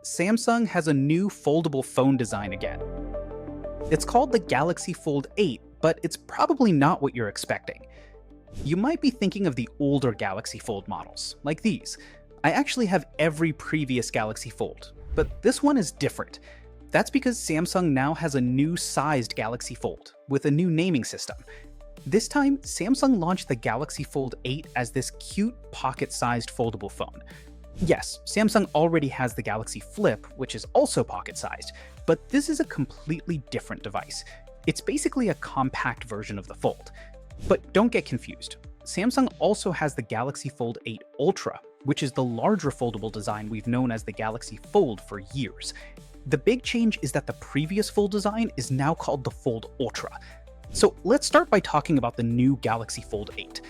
Samsung has a new foldable phone design again. It's called the Galaxy Fold 8, but it's probably not what you're expecting. You might be thinking of the older Galaxy Fold models, like these. I actually have every previous Galaxy Fold, but this one is different. That's because Samsung now has a new sized Galaxy Fold, with a new naming system. This time, Samsung launched the Galaxy Fold 8 as this cute, pocket-sized foldable phone. Yes, Samsung already has the Galaxy Flip, which is also pocket-sized, but this is a completely different device. It's basically a compact version of the Fold. But don't get confused. Samsung also has the Galaxy Fold 8 Ultra, which is the larger foldable design we've known as the Galaxy Fold for years. The big change is that the previous Fold design is now called the Fold Ultra. So let's start by talking about the new Galaxy Fold 8.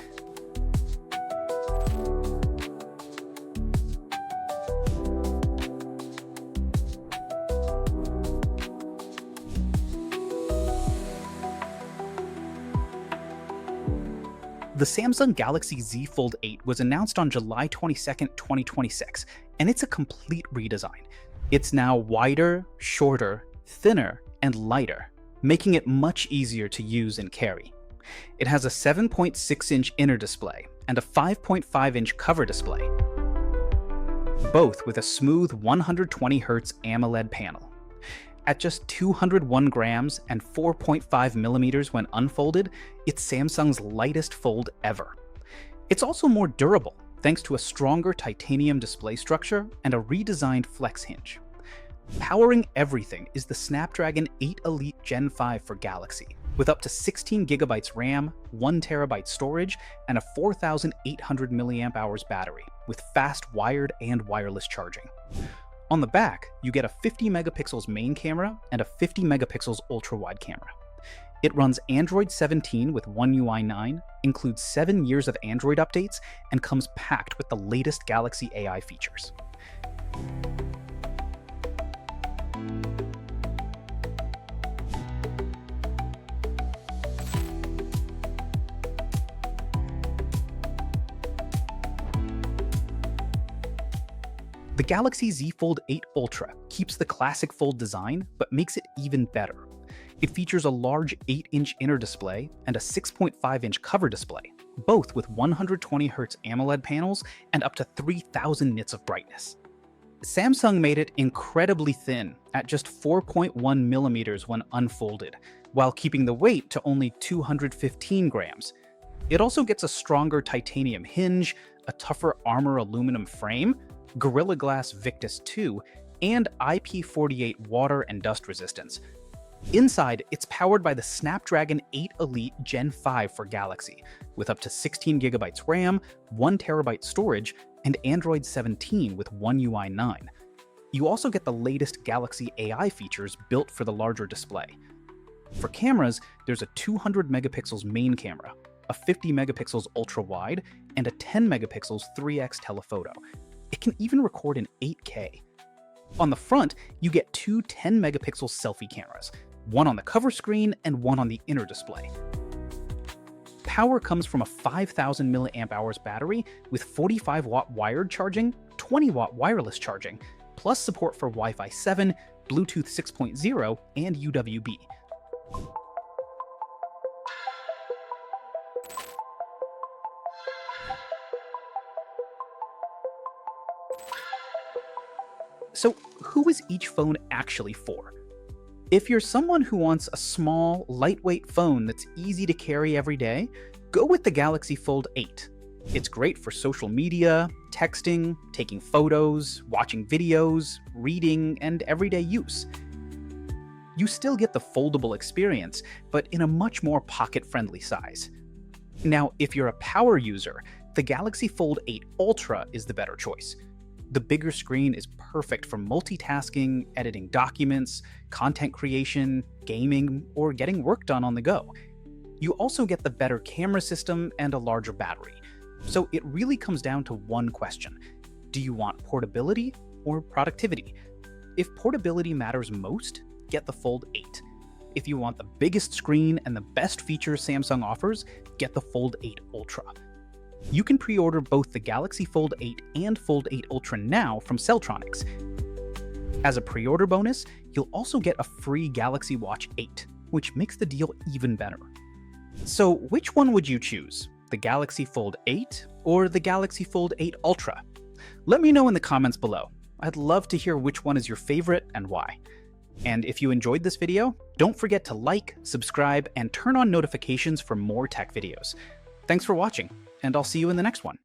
The Samsung Galaxy Z Fold 8 was announced on July 22, 2026, and it's a complete redesign. It's now wider, shorter, thinner, and lighter, making it much easier to use and carry. It has a 7.6-inch inner display and a 5.5-inch cover display, both with a smooth 120Hz AMOLED panel. At just 201 grams and 4.5 millimeters when unfolded, it's Samsung's lightest fold ever. It's also more durable, thanks to a stronger titanium display structure and a redesigned flex hinge. Powering everything is the Snapdragon 8 Elite Gen 5 for Galaxy, with up to 16GB RAM, 1TB storage, and a 4,800 mAh battery, with fast wired and wireless charging. On the back, you get a 50MP main camera and a 50MP ultra-wide camera. It runs Android 17 with One UI 9, includes 7 years of Android updates, and comes packed with the latest Galaxy AI features. The Galaxy Z Fold 8 Ultra keeps the classic Fold design, but makes it even better. It features a large 8-inch inner display and a 6.5-inch cover display, both with 120Hz AMOLED panels and up to 3000 nits of brightness. Samsung made it incredibly thin at just 4.1 millimeters when unfolded, while keeping the weight to only 215 grams. It also gets a stronger titanium hinge, a tougher armor aluminum frame, Gorilla Glass Victus 2, and IP48 water and dust resistance. Inside, it's powered by the Snapdragon 8 Elite Gen 5 for Galaxy, with up to 16GB RAM, 1TB storage, and Android 17 with One UI 9. You also get the latest Galaxy AI features built for the larger display. For cameras, there's a 200MP main camera, a 50MP ultra-wide, and a 10MP 3x telephoto. It can even record in 8K. On the front, you get two 10MP selfie cameras, one on the cover screen and one on the inner display. Power comes from a 5000 mAh battery with 45W wired charging, 20W wireless charging, plus support for Wi-Fi 7, Bluetooth 6.0, and UWB. So who is each phone actually for? If you're someone who wants a small, lightweight phone that's easy to carry every day, go with the Galaxy Fold 8. It's great for social media, texting, taking photos, watching videos, reading, and everyday use. You still get the foldable experience, but in a much more pocket-friendly size. Now, if you're a power user, the Galaxy Fold 8 Ultra is the better choice. The bigger screen is perfect for multitasking, editing documents, content creation, gaming, or getting work done on the go. You also get the better camera system and a larger battery. So it really comes down to one question. Do you want portability or productivity? If portability matters most, get the Fold 8. If you want the biggest screen and the best features Samsung offers, get the Fold 8 Ultra. You can pre-order both the Galaxy Fold 8 and Fold 8 Ultra now from Celltronics. As a pre-order bonus, you'll also get a free Galaxy Watch 8, which makes the deal even better. So which one would you choose? The Galaxy Fold 8 or the Galaxy Fold 8 Ultra? Let me know in the comments below. I'd love to hear which one is your favorite and why. And if you enjoyed this video, don't forget to like, subscribe, and turn on notifications for more tech videos. Thanks for watching, and I'll see you in the next one.